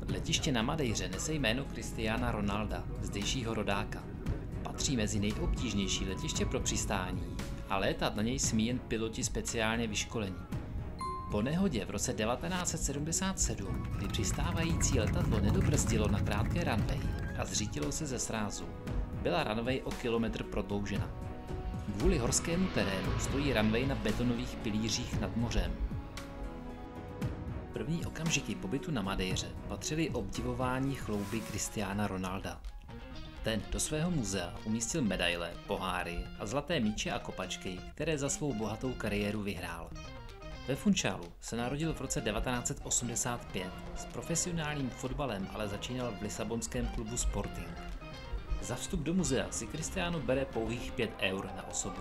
Letiště na Madeiře nese jméno Cristiana Ronalda, zdejšího rodáka. Patří mezi nejobtížnější letiště pro přistání a létat na něj smí jen piloti speciálně vyškolení. Po nehodě v roce 1977, kdy přistávající letadlo nedobrzdilo na krátké runway a zřítilo se ze srázu, byla runway o kilometr prodloužena. Kvůli horskému terénu stojí runway na betonových pilířích nad mořem. První okamžiky pobytu na Madeiře patřily obdivování chlouby Cristiana Ronalda. Ten do svého muzea umístil medaile, poháry a zlaté míče a kopačky, které za svou bohatou kariéru vyhrál. Ve Funchalu se narodil v roce 1985, s profesionálním fotbalem ale začínal v lisabonském klubu Sporting. Za vstup do muzea si Cristiano bere pouhých 5 eur na osobu.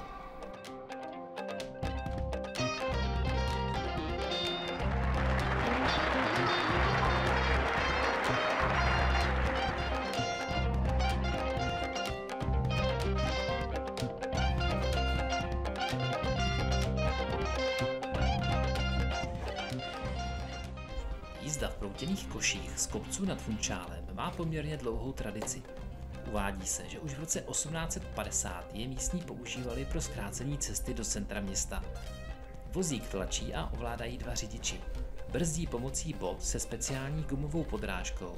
Jízda v proutěných koších z kopců nad Funchálem má poměrně dlouhou tradici. Uvádí se, že už v roce 1850 je místní používali pro zkrácení cesty do centra města. Vozík tlačí a ovládají 2 řidiči. Brzdí pomocí bot se speciální gumovou podrážkou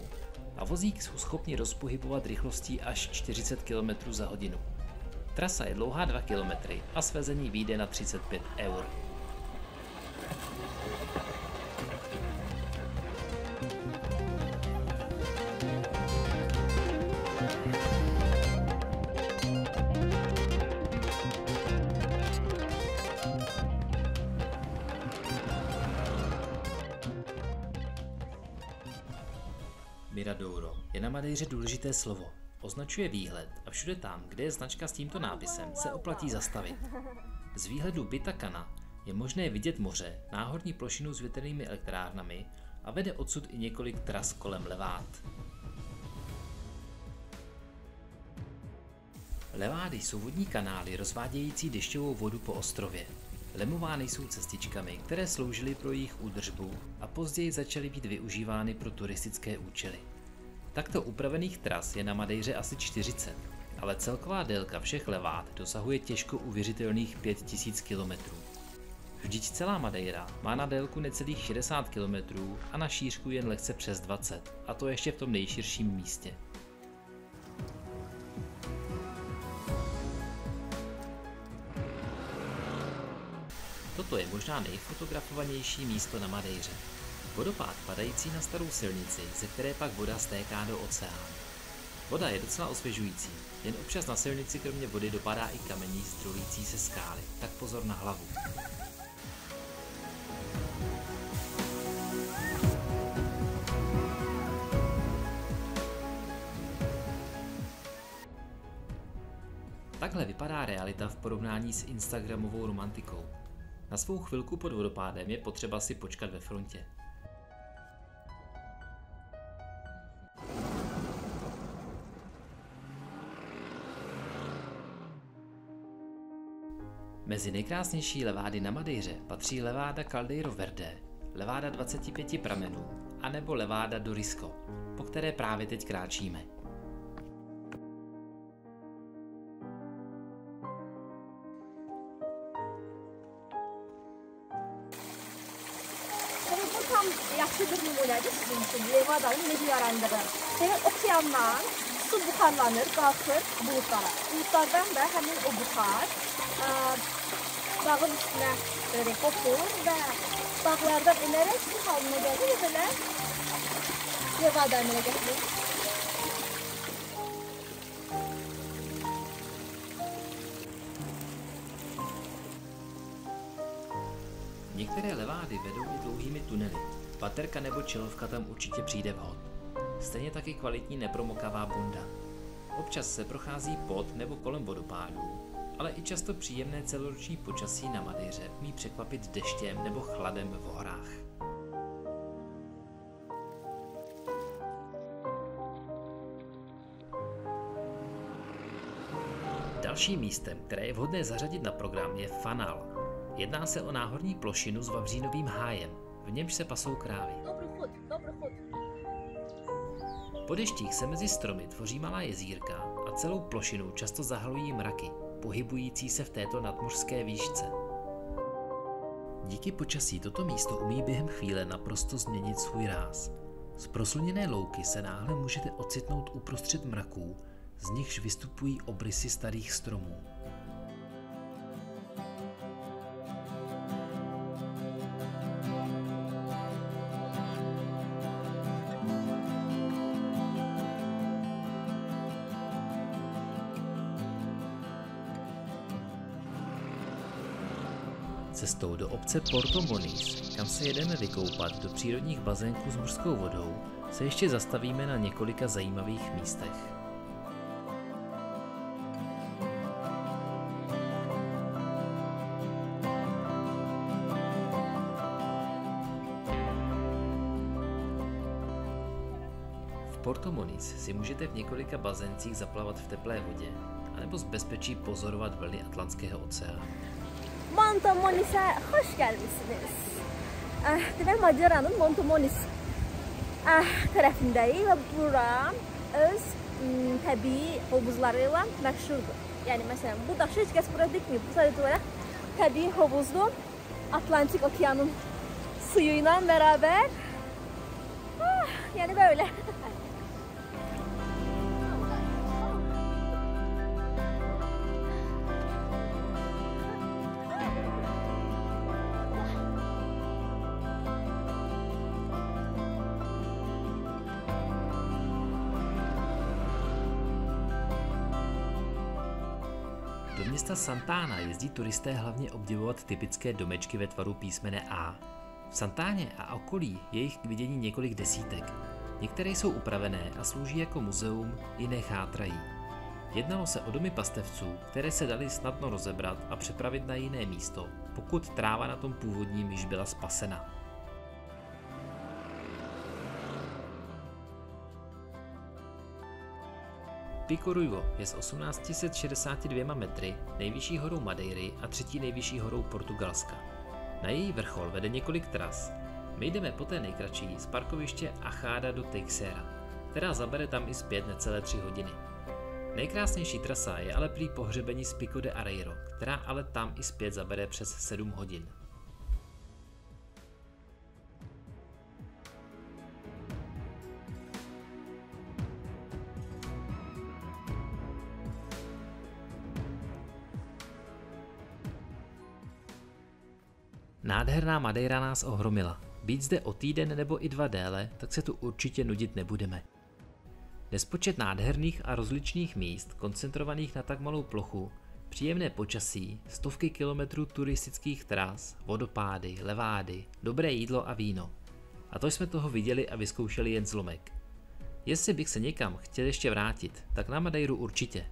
a vozík jsou schopni rozpohybovat rychlostí až 40 km za hodinu. Trasa je dlouhá 2 km a svezení vyjde na 35 eur. Miradouro je na Madeiře důležité slovo. Označuje výhled a všude tam, kde je značka s tímto nápisem, se oplatí zastavit. Z výhledu byta Cana je možné vidět moře, náhorní plošinu s větrnými elektrárnami a vede odsud i několik tras kolem Levád. Levády jsou vodní kanály rozvádějící dešťovou vodu po ostrově. Lemovány jsou cestičkami, které sloužily pro jejich údržbu a později začaly být využívány pro turistické účely. Takto upravených tras je na Madeiře asi 40, ale celková délka všech levád dosahuje těžko uvěřitelných 5000 km. Vždyť celá Madeira má na délku necelých 60 km a na šířku jen lehce přes 20, a to ještě v tom nejširším místě. Toto je možná nejfotografovanější místo na Madeiře. Vodopád padající na starou silnici, ze které pak voda stéká do oceánu. Voda je docela osvěžující, jen občas na silnici kromě vody dopadá i kamení zdrolující se skály, tak pozor na hlavu. Takhle vypadá realita v porovnání s instagramovou romantikou. Na svou chvilku pod vodopádem je potřeba si počkat ve frontě. Mezi nejkrásnější levády na Madeiře patří leváda Caldeiro Verde, leváda 25 pramenů, anebo leváda do Risco, po které právě teď kráčíme. Yaxşı bir nümunədir sizin üçün Levadanın necə yarandığını. Demək, okeandan su buxarlanır, qalxır buludlara. Buludlardan da həmin o buxar dağın üstünə belə qopur və dağlardan enərək su halına gəlir və belə Levada əmələ gətirir. Některé levády vedou i dlouhými tunely. Baterka nebo čelovka tam určitě přijde vhod. Stejně taky kvalitní nepromokavá bunda. Občas se prochází pod nebo kolem vodopádů, ale i často příjemné celoroční počasí na Madeiře umí překvapit deštěm nebo chladem v horách. Dalším místem, které je vhodné zařadit na program, je Fanal. Jedná se o náhorní plošinu s vavřínovým hájem. v němž se pasou krávy. Dobrý chod. Po deštích se mezi stromy tvoří malá jezírka a celou plošinu často zahalují mraky, pohybující se v této nadmořské výšce. Díky počasí toto místo umí během chvíle naprosto změnit svůj ráz. Z proslněné louky se náhle můžete ocitnout uprostřed mraků, z nichž vystupují obrysy starých stromů. Cestou do obce Porto Moniz, kam se jedeme vykoupat do přírodních bazénků s mořskou vodou, se ještě zastavíme na několika zajímavých místech. V Porto Moniz si můžete v několika bazéncích zaplavat v teplé vodě, anebo z bezpečí pozorovat vlny Atlantského oceánu. Porto Moniz'e hoş gelmişsiniz. Demek Macara'nın Porto Moniz tərəfindəyik və bura öz təbii hovuzlarıyla məşhurdur. Yəni məsələn, bu daşı heç kəs bura dikməyib. Bu sadəcə olaraq təbii hovuzlu Atlantik Okeanın suyu ilə bərabər. Yəni böyle. Do města Santana jezdí turisté hlavně obdivovat typické domečky ve tvaru písmene A. V Santáně a okolí je jich k vidění několik desítek. Některé jsou upravené a slouží jako muzeum, jiné chátrají. Jednalo se o domy pastevců, které se daly snadno rozebrat a přepravit na jiné místo, pokud tráva na tom původním již byla spasena. Pico Ruivo je s 1862 metry nejvyšší horou Madeiry a třetí nejvyšší horou Portugalska. Na její vrchol vede několik tras. My jdeme po té nejkratší z parkoviště Achada do Teixeira, která zabere tam i zpět necelé 3 hodiny. Nejkrásnější trasa je ale prý pohřebení z Pico de Areiro, která ale tam i zpět zabere přes 7 hodin. Nádherná Madeira nás ohromila. Být zde o týden nebo i 2 déle, tak se tu určitě nudit nebudeme. Nespočet nádherných a rozličných míst, koncentrovaných na tak malou plochu, příjemné počasí, stovky kilometrů turistických tras, vodopády, levády, dobré jídlo a víno. A to jsme toho viděli a vyzkoušeli jen zlomek. Jestli bych se někam chtěl ještě vrátit, tak na Madeiru určitě.